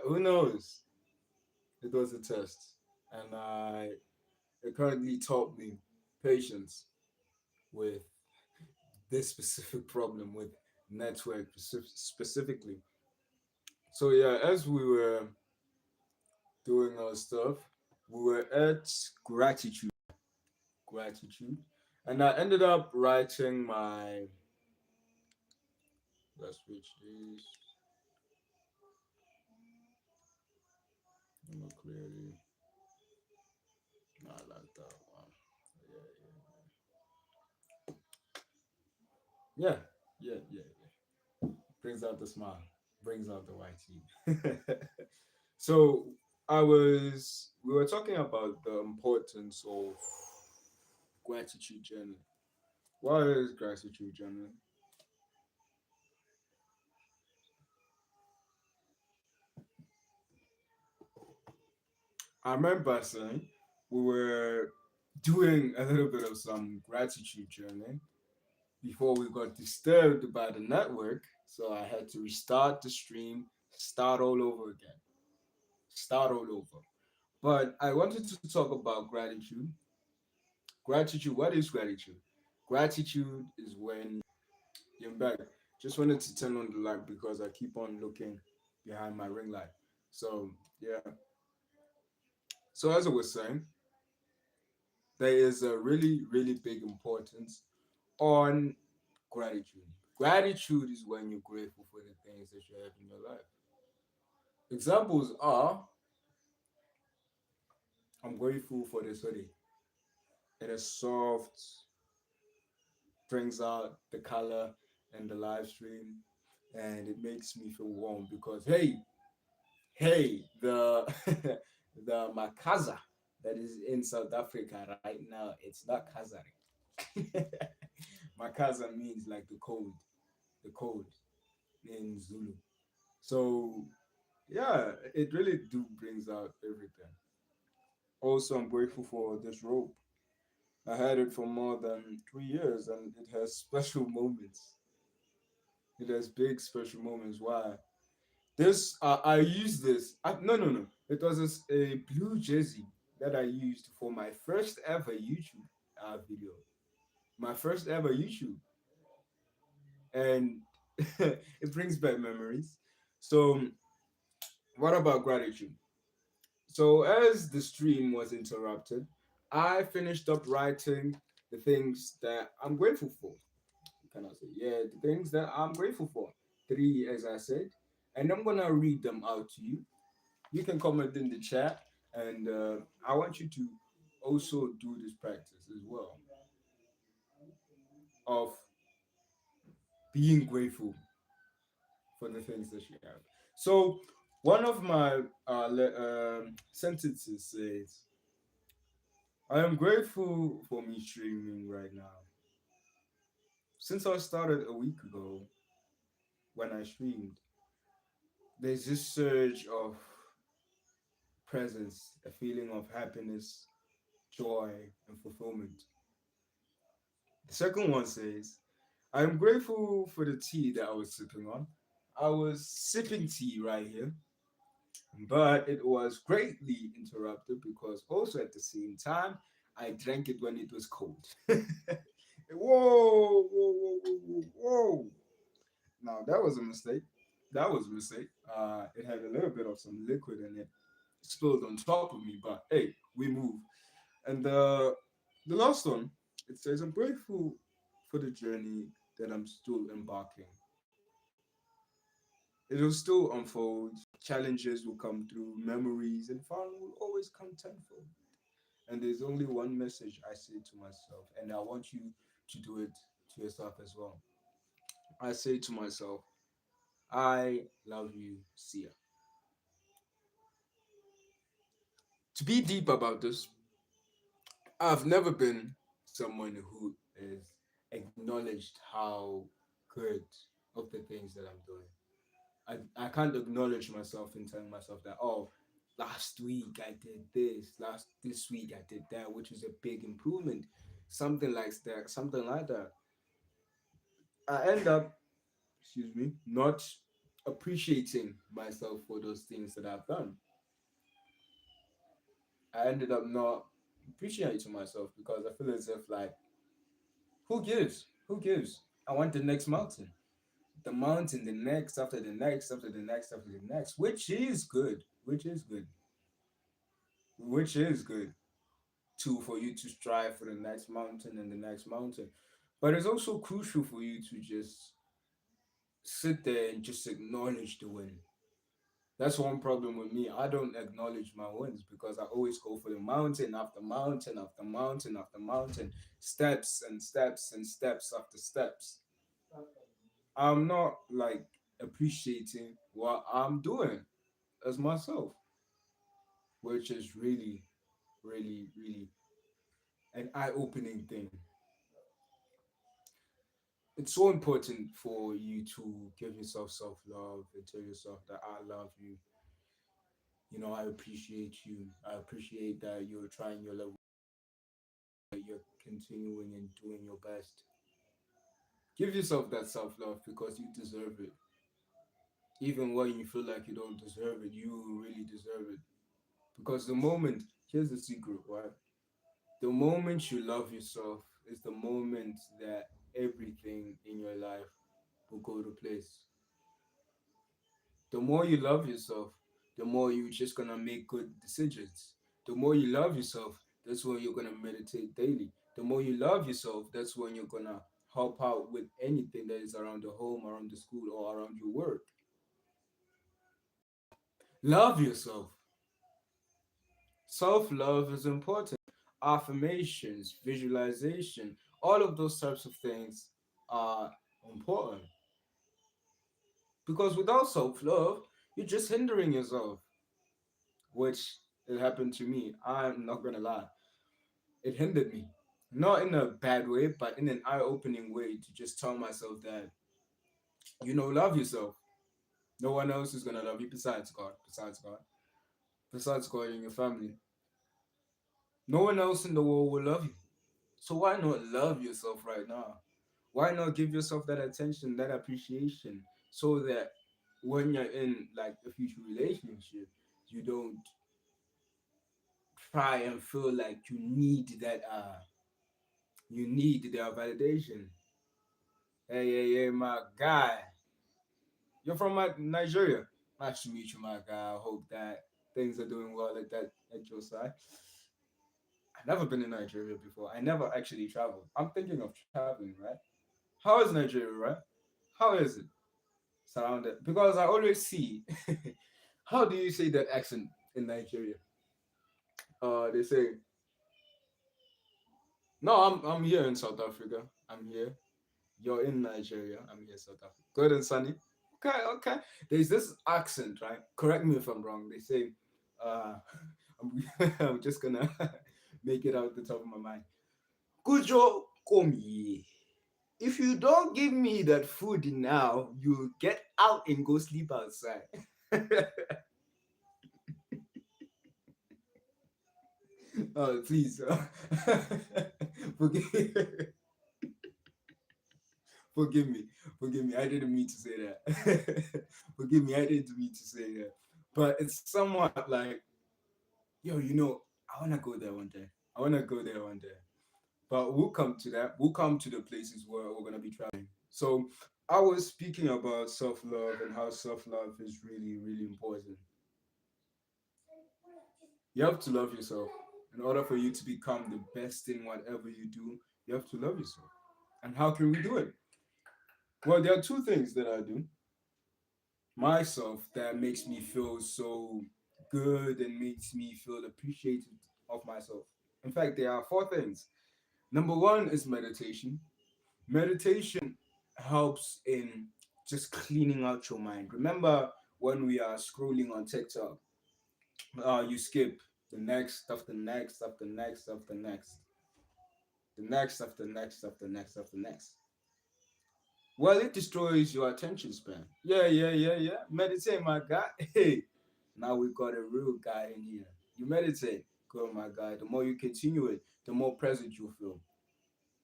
who knows? It was a test, and it currently taught me patience with this specific problem with network specifically. So yeah, as we were doing our stuff, we were at gratitude, and I ended up writing my. Let's switch this more clearly. Not like that one. Yeah, yeah, yeah, yeah. Brings out the smile, brings out the white teeth. So we were talking about the importance of gratitude journal. What is gratitude journal? I remember saying we were doing a little bit of some gratitude journey before we got disturbed by the network. So I had to restart the stream, start all over again, start all over. But I wanted to talk about gratitude. Gratitude, what is gratitude? Gratitude is when you're back. Just wanted to turn on the light because I keep on looking behind my ring light. So, yeah. So, as I was saying, there is a really, really big importance on gratitude. Gratitude is when you're grateful for the things that you have in your life. Examples are I'm grateful for this hoodie. It is soft, brings out the color and the live stream, and it makes me feel warm because the the makaza that is in South Africa right now, it's not kazari. Makaza means like the cold in Zulu. So yeah, it really do brings out everything. Also, I'm grateful for this rope. I had it for more than 3 years, and it has special moments. It has big special moments. Why? This I used this. No. It was a blue jersey that I used for my first ever YouTube video. My first ever YouTube, and it brings back memories. So, what about gratitude? So, as the stream was interrupted, I finished up writing the things that I'm grateful for. Can I say, yeah, the things that I'm grateful for? Three, as I said, and I'm gonna read them out to you. You can comment in the chat, and I want you to also do this practice as well of being grateful for the things that you have. So, one of my sentences says, I am grateful for me streaming right now. Since I started a week ago when I streamed, there's this surge of presence, a feeling of happiness, joy, and fulfillment. The second one says, I am grateful for the tea that I was sipping on. I was sipping tea right here, but it was greatly interrupted because also at the same time, I drank it when it was cold. Whoa. Now, that was a mistake. That was a mistake. It had a little bit of some liquid in it spilled on top of me, but hey, we move. And the last one, it says, I'm grateful for the journey that I'm still embarking. It will still unfold, challenges will come through, memories and fun will always come tenfold. And there's only one message I say to myself, and I want you to do it to yourself as well. I say to myself, I love you, Sia. To be deep about this, I've never been someone who is acknowledged how good of the things that I'm doing. I can't acknowledge myself in telling myself that, oh, last week I did this week I did that, which is a big improvement. Something like that. I end up, excuse me, not appreciating myself for those things that I've done. I ended up not appreciating myself because I feel as if like, who gives? Who gives? I want the next mountain. The mountain, the next after the next after the next after the next, which is good. Which is good. Which is good too for you to strive for the next mountain and the next mountain. But it's also crucial for you to just sit there and just acknowledge the win. That's one problem with me. I don't acknowledge my wins because I always go for the mountain after mountain after mountain after mountain, steps and steps and steps after steps. I'm not like appreciating what I'm doing as myself, which is really, really, really an eye opening thing. It's so important for you to give yourself self love and tell yourself that I love you. You know, I appreciate you. I appreciate that you're trying your level, that you're continuing and doing your best. Give yourself that self love because you deserve it. Even when you feel like you don't deserve it, you really deserve it. Because the moment, here's the secret, right? The moment you love yourself is the moment that everything in your life will go to place. The more you love yourself, the more you're just gonna make good decisions. The more you love yourself, that's when you're gonna meditate daily. The more you love yourself, that's when you're gonna help out with anything that is around the home, around the school, or around your work. Love yourself. Self love is important. Affirmations, visualization, all of those types of things are important because without self love, you're just hindering yourself, which it happened to me. I'm not gonna lie, it hindered me. Not in a bad way, but in an eye opening way to just tell myself that, love yourself. No one else is gonna love you besides God and your family. No one else in the world will love you. So why not love yourself right now? Why not give yourself that attention, that appreciation, so that when you're in like a future relationship, you don't try and feel like you need their validation. Hey, hey, hey, my guy. You're from Nigeria. Nice to meet you, my guy. I hope that things are doing well at your side. I've never been in Nigeria before. I never actually traveled. I'm thinking of traveling, right? How is Nigeria, right? How is it? Surrounded because I always see how do you say that accent in Nigeria? They say no. I'm here in South Africa. I'm here. You're in Nigeria. I'm here, South Africa. Good and sunny. Okay, okay. There's this accent, right? Correct me if I'm wrong. They say, uh, I'm just gonna make it out the top of my mind. Kujo komi. If you don't give me that food now, you get out and go sleep outside. Please, forgive, forgive me, forgive me. I didn't mean to say that. Forgive me, I didn't mean to say that. But it's somewhat like, yo, I wanna go there one day. I wanna go there one day. But we'll come to that. We'll come to the places where we're gonna be traveling. So I was speaking about self love and how self love is really, really important. You have to love yourself. In order for you to become the best in whatever you do, you have to love yourself. And how can we do it? Well, there are two things that I do myself that makes me feel so good and makes me feel appreciated of myself. In fact, there are four things. Number one is meditation. Meditation helps in just cleaning out your mind. Remember when we are scrolling on TikTok, you skip the next after next after next after next, the next after next after next after next. Well, it destroys your attention span. Yeah, yeah, yeah, yeah. Meditate, my guy. Hey, now we got a real guy in here. You meditate, good, my guy. The more you continue it, the more present you feel.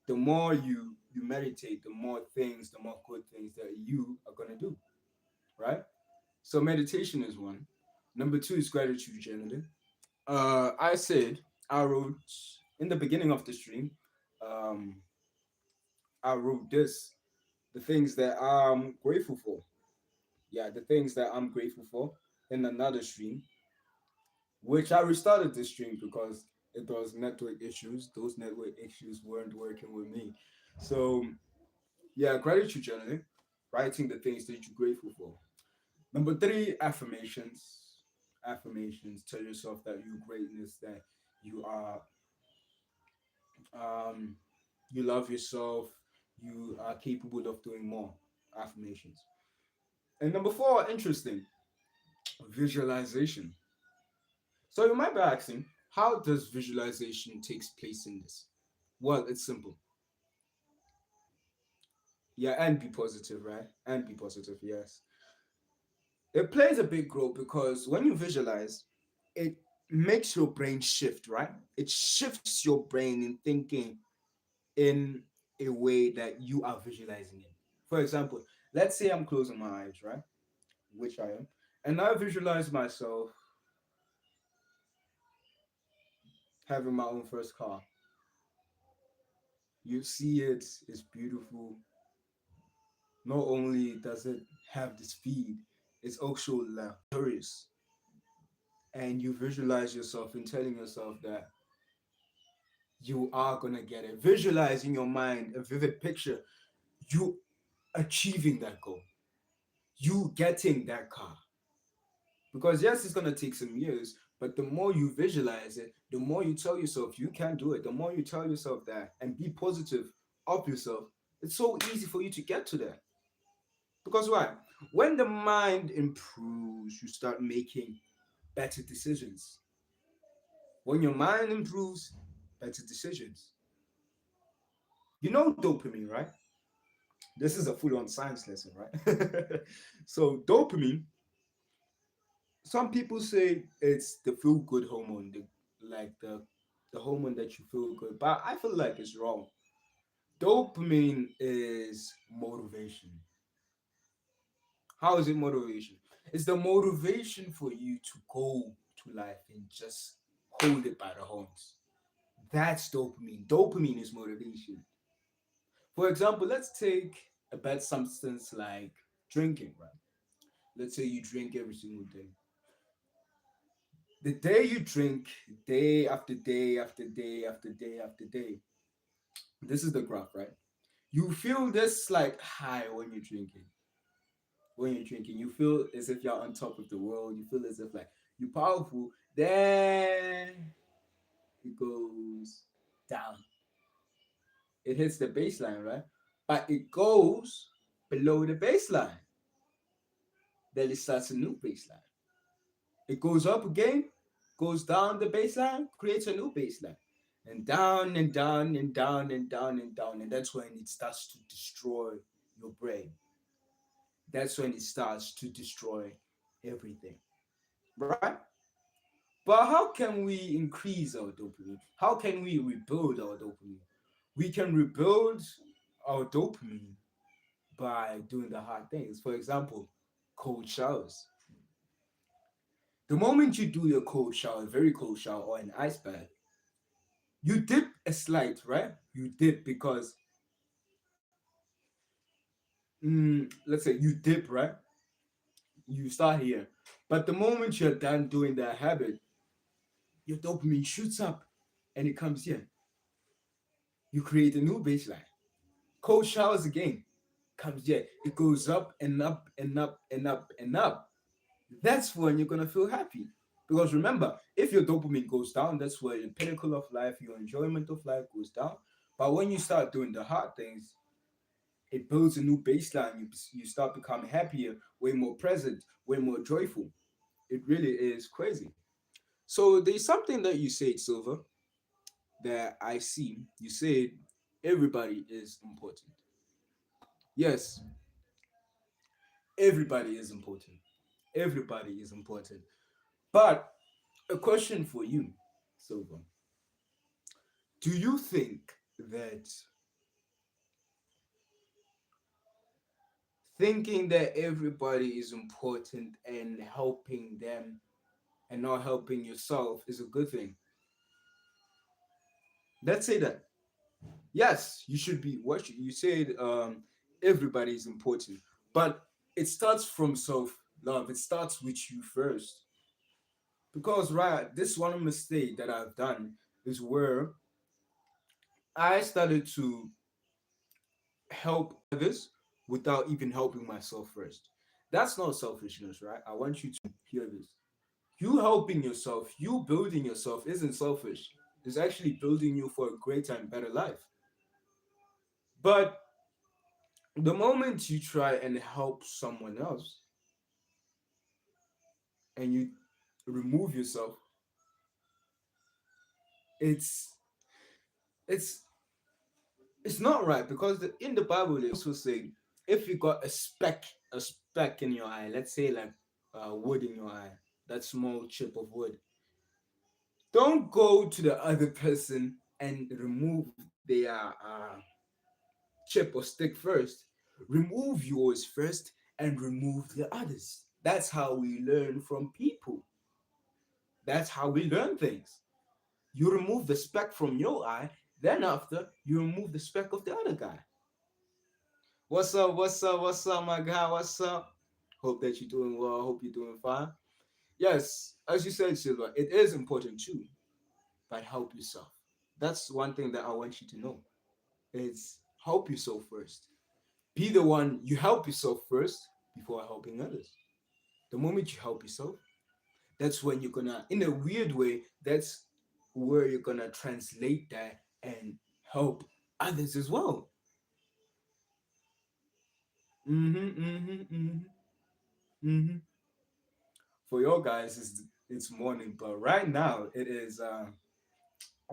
The more you meditate, the more good things that you are gonna do. right? So meditation is one. Number two is gratitude journaling. I said I wrote in the beginning of the stream. Um, I wrote this: the things that I'm grateful for. Yeah, the things that I'm grateful for in another stream, which I restarted this stream because it was network issues. Those network issues weren't working with me. So yeah, gratitude journaling, writing the things that you're grateful for. Number three, affirmations. Affirmations. Tell yourself that you're greatness, that you are um you love yourself, you are capable of doing more. Affirmations. And number four, interesting, visualization. So you might be asking, how does visualization takes place in this? Well, it's simple. Yeah, and be positive, right? And be positive, yes. It plays a big role because when you visualize, it makes your brain shift, right? It shifts your brain in thinking in a way that you are visualizing it. For example, let's say I'm closing my eyes, right? Which I am. And I visualize myself having my own first car. You see it, it's beautiful. Not only does it have the speed, it's also luxurious. And you visualize yourself and telling yourself that you are gonna get it. Visualize in your mind a vivid picture, you achieving that goal, you getting that car. Because yes, it's gonna take some years, but the more you visualize it, the more you tell yourself you can do it, the more you tell yourself that and be positive of yourself, it's so easy for you to get to that. Because why? When the mind improves, you start making better decisions. When your mind improves, better decisions. You know dopamine, right? This is a full-on science lesson, right? So dopamine, some people say it's the feel-good hormone, the hormone that you feel good, but I feel like it's wrong. Dopamine is motivation. How is it motivation? It's the motivation for you to go to life and just hold it by the horns. That's dopamine. Dopamine is motivation. For example, let's take a bad substance like drinking, right? Let's say you drink every single day. The day you drink, day after day after day after day after day, this is the graph, right? You feel this like high when you're drinking. When you're drinking, you feel as if you're on top of the world. You feel as if like you're powerful. Then it goes down. It hits the baseline, right? But it goes below the baseline. Then it starts a new baseline. It goes up again, goes down the baseline, creates a new baseline. And down and down and down and down and down. And that's when it starts to destroy your brain. That's when it starts to destroy everything. Right? But how can we increase our dopamine? How can we rebuild our dopamine? We can rebuild our dopamine by doing the hard things. For example, cold showers. The moment you do your cold shower, very cold shower, or an ice bath, you dip a slight, right? You dip because, let's say you dip, right? You start here. But the moment you're done doing that habit, your dopamine shoots up and it comes here. You create a new baseline. Cold showers again comes here. It goes up and up and up and up and up. That's when you're gonna feel happy. Because remember, if your dopamine goes down, that's where your pinnacle of life, your enjoyment of life goes down. But when you start doing the hard things, it builds a new baseline. You start becoming happier, way more present, way more joyful. It really is crazy. So there's something that you said, Silver, that I see. You said everybody is important. Yes, everybody is important. Everybody is important. But a question for you, Silver. Do you think that Thinking that everybody is important and helping them and not helping yourself is a good thing. Let's say that. Yes, you should be what you said. Everybody is important, but it starts from self love. It starts with you first. Because right, this one mistake that I've done is where I started to help others without even helping myself first. That's not selfishness, right? I want you to hear this. You helping yourself, you building yourself isn't selfish. It's actually building you for a greater and better life. But the moment you try and help someone else and you remove yourself, it's it's it's not right because in the Bible they also say if you got a speck in your eye, let's say like wood in your eye, that small chip of wood, don't go to the other person and remove their chip or stick first. Remove yours first and remove the others. That's how we learn from people. That's how we learn things. You remove the speck from your eye, then after you remove the speck of the other guy. What's up? What's up? What's up, my guy? What's up? Hope that you're doing well. Hope you're doing fine. Yes, as you said, Silva, it is important too, but help yourself. That's one thing that I want you to know. Is help yourself first. Be the one you help yourself first before helping others. The moment you help yourself, that's when you're gonna, in a weird way, that's where you're gonna translate that and help others as well. Mm-hmm, mm-hmm, mm-hmm, mm-hmm. For your guys, it's morning, but right now it is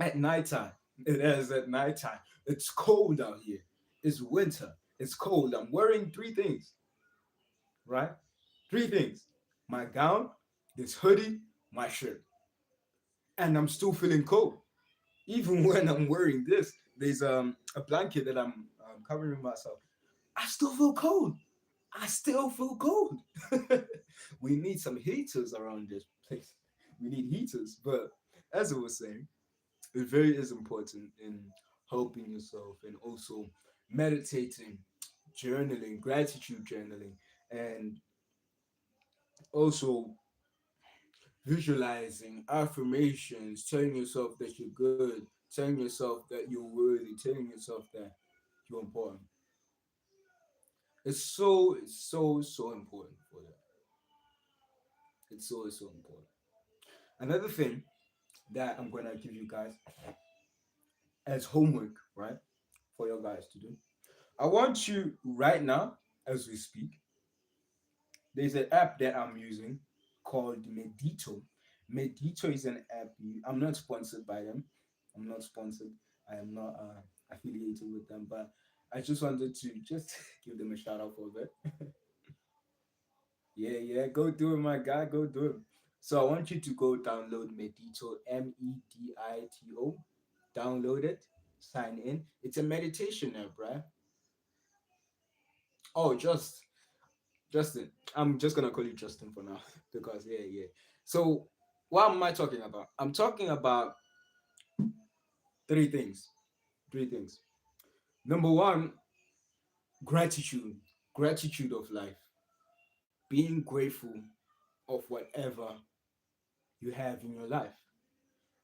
at nighttime. It is at nighttime. It's cold out here. It's winter. It's cold. I'm wearing three things, right? Three things: my gown, this hoodie, my shirt, and I'm still feeling cold. Even when I'm wearing this, there's a blanket that I'm covering myself. I still feel cold. I still feel cold. We need some heaters around this place. We need heaters. But as I was saying, it very is important in helping yourself and also meditating, journaling, gratitude journaling, and also visualizing affirmations, telling yourself that you're good, telling yourself that you're worthy, telling yourself that you're important. It's so important for that. It's so important. Another thing that I'm gonna give you guys as homework, right, for your guys to do. I want you right now, as we speak, there's an app that I'm using called Medito. Medito is an app. I'm not sponsored by them. I'm not sponsored. I am not affiliated with them, but I just wanted to just give them a shout out for that. Yeah, yeah, go do it, my guy. Go do it. So I want you to go download Medito, Medito. Download it, sign in. It's a meditation app, right? Oh, Justin. I'm just gonna call you Justin for now because yeah, yeah. So what am I talking about? I'm talking about three things. Three things. Number one, gratitude. Gratitude of life. Being grateful of whatever you have in your life.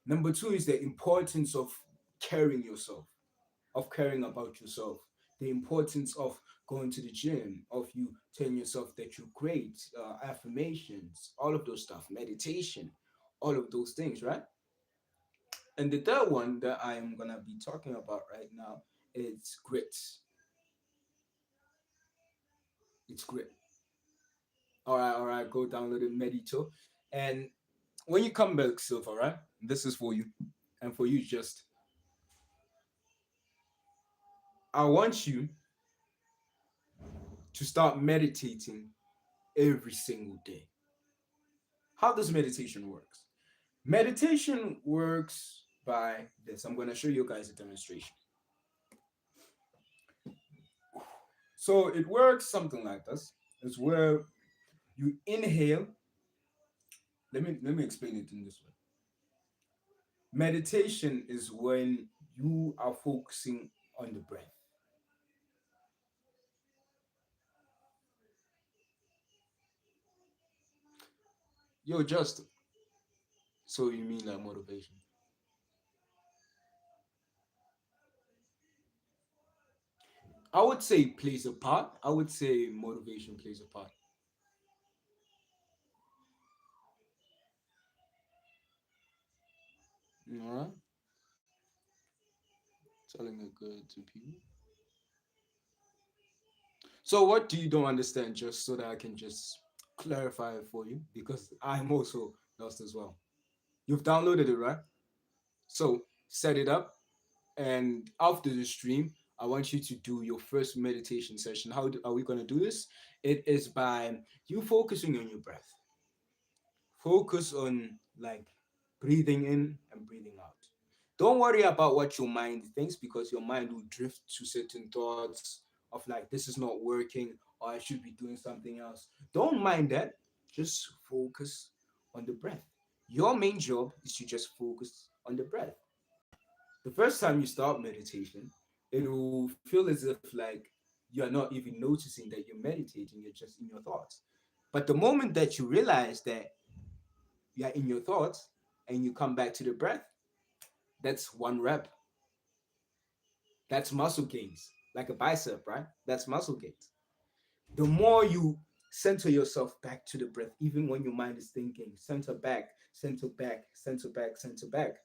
Number two is the importance of caring yourself, of caring about yourself. The importance of going to the gym, of you telling yourself that you're great, affirmations, all of those stuff, meditation, all of those things, right? And the third one that I'm gonna be talking about right now is grit. It's grit. All right, go download it, Medito. And when you come back, Silver, right? This is for you. And for you, just I want you to start meditating every single day. How does meditation works? Meditation works by this. I'm going to show you guys a demonstration. So it works something like this. It's where you inhale. Let me explain it in this way. Meditation is when you are focusing on the breath. Yo, just so you mean like motivation? I would say plays a part. I would say motivation plays a part. All right, telling it good to people. So what do you don't understand? Just so that I can just clarify it for you, because I'm also lost as well. You've downloaded it, right? So set it up, and after the stream, I want you to do your first meditation session. Are we going to do this? It is by you focusing on your breath. Focus on like breathing in and breathing out. Don't worry about what your mind thinks, because your mind will drift to certain thoughts of like, this is not working, or I should be doing something else. Don't mind that. Just focus on the breath. Your main job is to just focus on the breath. The first time you start meditation, it will feel as if like you're not even noticing that you're meditating, you're just in your thoughts. But the moment that you realize that you're in your thoughts and you come back to the breath, that's one rep. That's muscle gains, like a bicep, right? That's muscle gains. The more you center yourself back to the breath, even when your mind is thinking, center back, center back, center back, center back.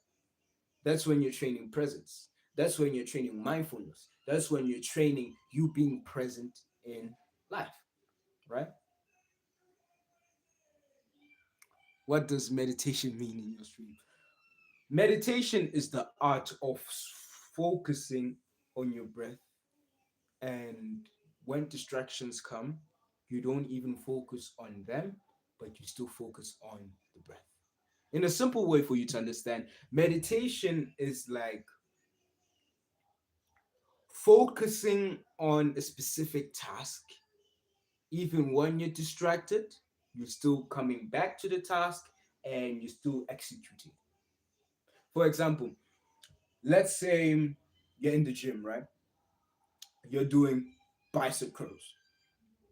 That's when you're training presence. That's when you're training mindfulness. That's when you're training you being present in life, right? What does meditation mean in your stream? Meditation is the art of focusing on your breath, and when distractions come, you don't even focus on them, but you still focus on the breath. In a simple way for you to understand, meditation is like focusing on a specific task. Even when you're distracted, you're still coming back to the task and you're still executing. For example, let's say you're in the gym, right? You're doing bicep curls.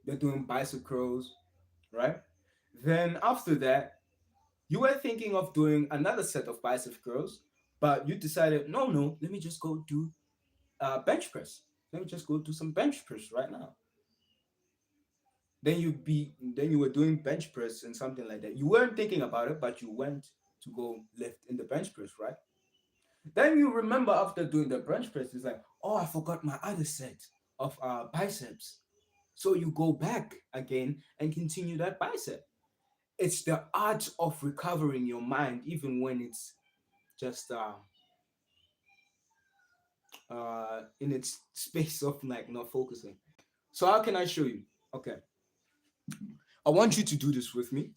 You're doing bicep curls, right? Then after that, you were thinking of doing another set of bicep curls, but you decided, no, no, let me just go do bench press. Let me just go do some bench press right now. Then you were doing bench press and something like that. You weren't thinking about it, but you went to go lift in the bench press, right? Then you remember after doing the bench press, it's like, oh, I forgot my other set of biceps. So you go back again and continue that bicep. It's the art of recovering your mind, even when it's just in its space of like not focusing. So how can I show you? Okay, I want you to do this with me.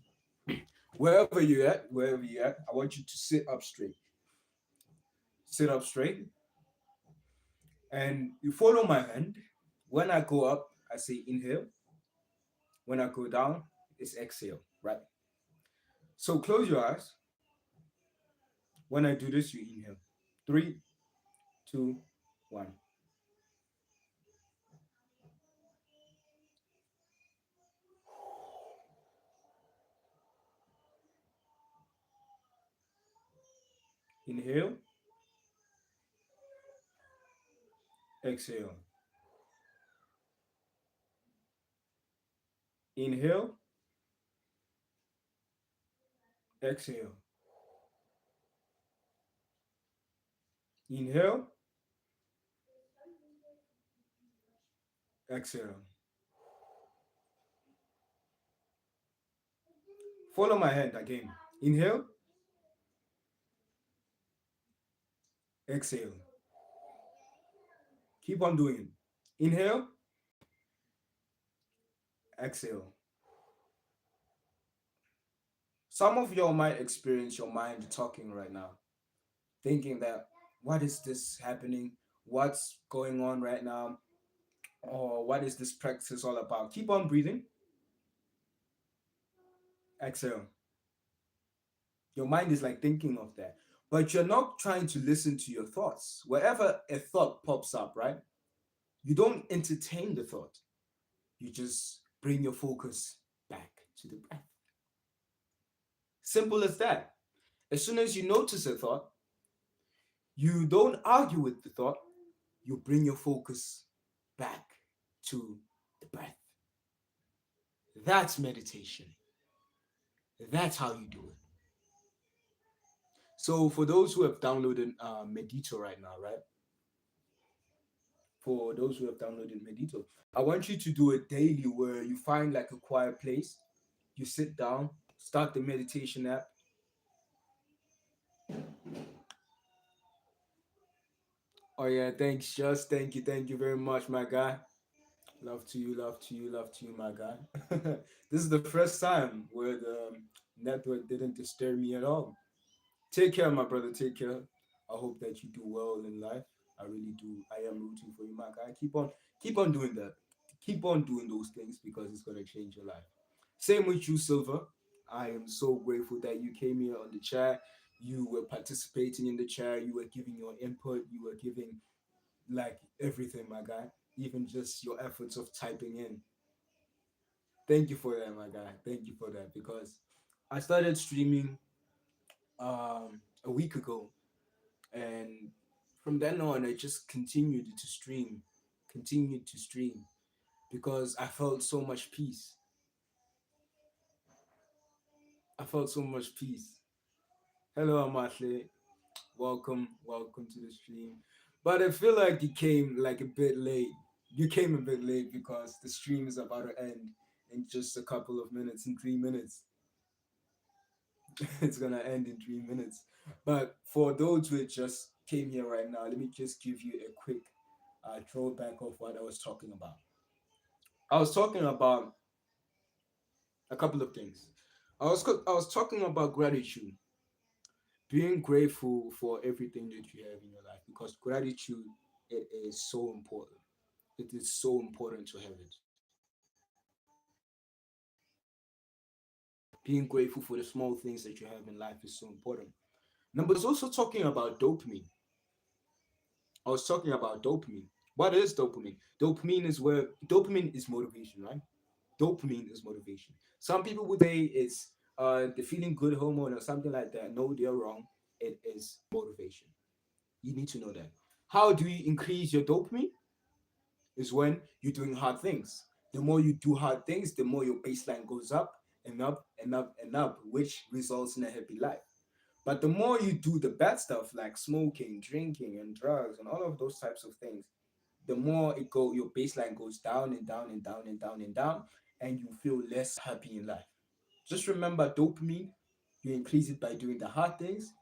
Wherever you're at, I want you to sit up straight. Sit up straight, and you follow my hand. When I go up, I say inhale. When I go down, it's exhale, right? So close your eyes. When I do this, you inhale. Three, two, one. Inhale, exhale. Inhale, exhale. Inhale, exhale. Follow my hand again. Inhale, exhale. Keep on doing it. Inhale, exhale. Some of y'all might experience your mind talking right now, thinking that, what is this happening? What's going on right now? or what is this practice all about? Keep on breathing, exhale. Your mind is like thinking of that, but you're not trying to listen to your thoughts. Wherever a thought pops up, right? You don't entertain the thought. You just bring your focus back to the breath. Simple as that. As soon as you notice a thought, you don't argue with the thought, you bring your focus back to the breath. That's meditation. That's how you do it. So, for those who have downloaded Medito right now, right? For those who have downloaded Medito, I want you to do it daily where you find like a quiet place, you sit down, start the meditation app. Oh, yeah, thanks, just thank you very much, my guy. Love to you, love to you, love to you, my guy. This is the first time where the network didn't disturb me at all. Take care, my brother. Take care. I hope that you do well in life. I really do. I am rooting for you, my guy. Keep on doing that. Keep on doing those things because it's gonna change your life. Same with you, Silver. I am so grateful that you came here on the chat. You were participating in the chat. You were giving your input. You were giving like everything, my guy. Even just your efforts of typing in. Thank you for that, my guy. Thank you for that because I started streaming a week ago, and from then on I just continued to stream because I felt so much peace. Hello, Amatle. Welcome to the stream. But I feel like you came like a bit late. You came a bit late because the stream is about to end in just a couple of minutes. In 3 minutes, it's gonna end in 3 minutes. But for those who just came here right now, let me just give you a quick throwback of what I was talking about. I was talking about a couple of things. I was talking about gratitude, being grateful for everything that you have in your life because gratitude, it is so important. It is so important to have it. Being grateful for the small things that you have in life is so important. Number two, I was also talking about dopamine. I was talking about dopamine. What is dopamine? Dopamine is motivation, right? Dopamine is motivation. Some people would say it's the feeling good hormone or something like that. No, they're wrong. It is motivation. You need to know that. How do you increase your dopamine? Is when you're doing hard things. The more you do hard things, the more your baseline goes up and up and up and up, which results in a happy life. But the more you do the bad stuff like smoking, drinking, and drugs and all of those types of things, the more your baseline goes down and down and down and down and down, and you feel less happy in life. Just remember dopamine, you increase it by doing the hard things.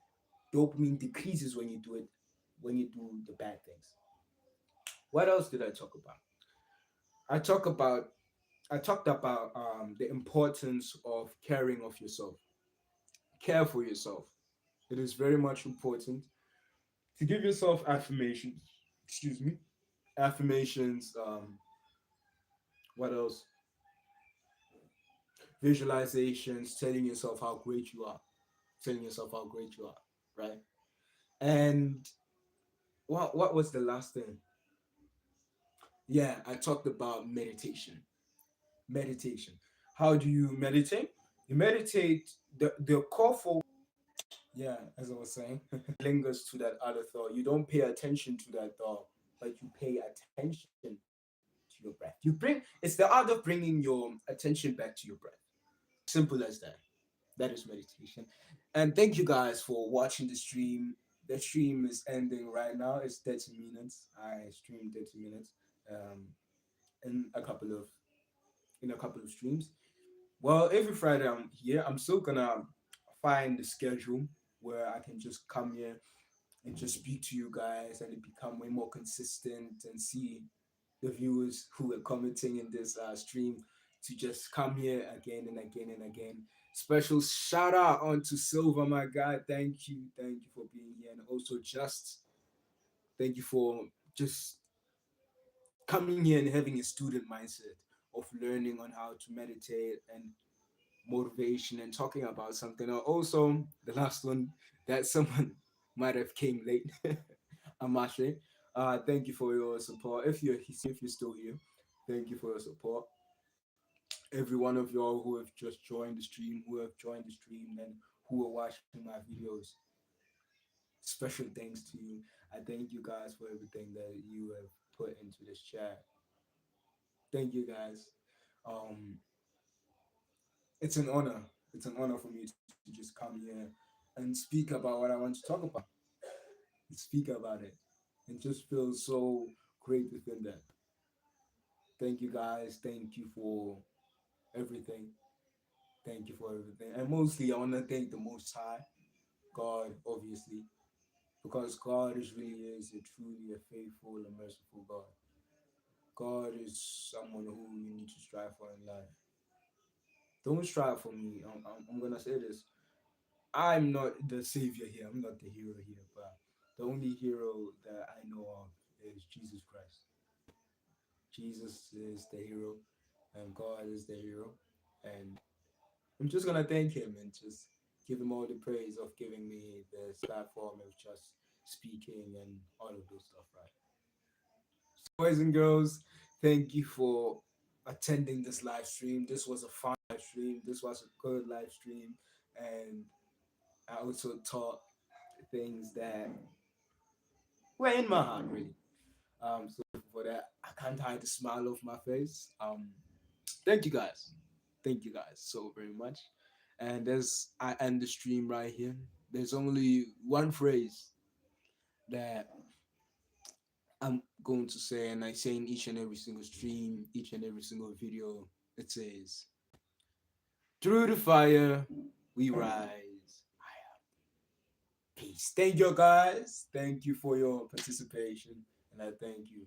Dopamine decreases when you do the bad things. What else did I talk about? I talk about I talked about the importance of caring of yourself. Care for yourself. It is very much important to give yourself affirmations. Excuse me. Affirmations. What else? Visualizations. Telling yourself how great you are. Telling yourself how great you are. Right. And what was the last thing? Yeah, I talked about meditation. Meditation. How do you meditate? You meditate. The core for, yeah, as I was saying, lingers to that other thought. You don't pay attention to that thought, but you pay attention to your breath. It's the art of bringing your attention back to your breath. Simple as that. That is meditation. And thank you guys for watching the stream. The stream is ending right now. It's 30 minutes. I streamed 30 minutes um, in a couple of streams. Well, every Friday I'm here. I'm still gonna find the schedule where I can just come here and just speak to you guys and it become way more consistent and see the viewers who are commenting in this stream to just come here again and again and again. Special shout out on to Silver, my guy. Thank you for being here, and also just thank you for just coming here and having a student mindset of learning on how to meditate and motivation and talking about something. And also, the last one that someone might have came late. Amashe, thank you for your support. If you're still here, thank you for your support. Every one of y'all who have just joined the stream, and who are watching my videos, special thanks to you. I thank you guys for everything that you have put into this chat. Thank you guys. Um, it's an honor. It's an honor for me to just come here and speak about what I want to talk about and speak about it and just feel so great within that. Thank you guys. Thank you for everything. Thank you for everything. And mostly, I want to thank the Most High, God, obviously, because God is really is a truly a faithful and merciful God. God is someone who you need to strive for in life. Don't strive for me. I'm gonna say this. I'm not the savior here. I'm not the hero here, but the only hero that I know of is Jesus Christ. Jesus is the hero, and God is the hero, and I'm just gonna thank him and just give him all the praise of giving me this platform of just speaking and all of those stuff, right? So, boys and girls, thank you for attending this live stream. This was a fun live stream. This was a good live stream, and I also taught things that were in my heart, really. So for that, I can't hide the smile off my face. Thank you guys. Thank you guys so very much. And as I end the stream right here, there's only one phrase that I'm going to say, and I say in each and every single stream, each and every single video. It says, "Through the fire, we rise higher." Peace. Thank you guys. Thank you for your participation, and I thank you.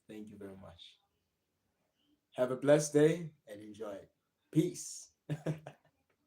Thank you very much. Have a blessed day and enjoy. Peace.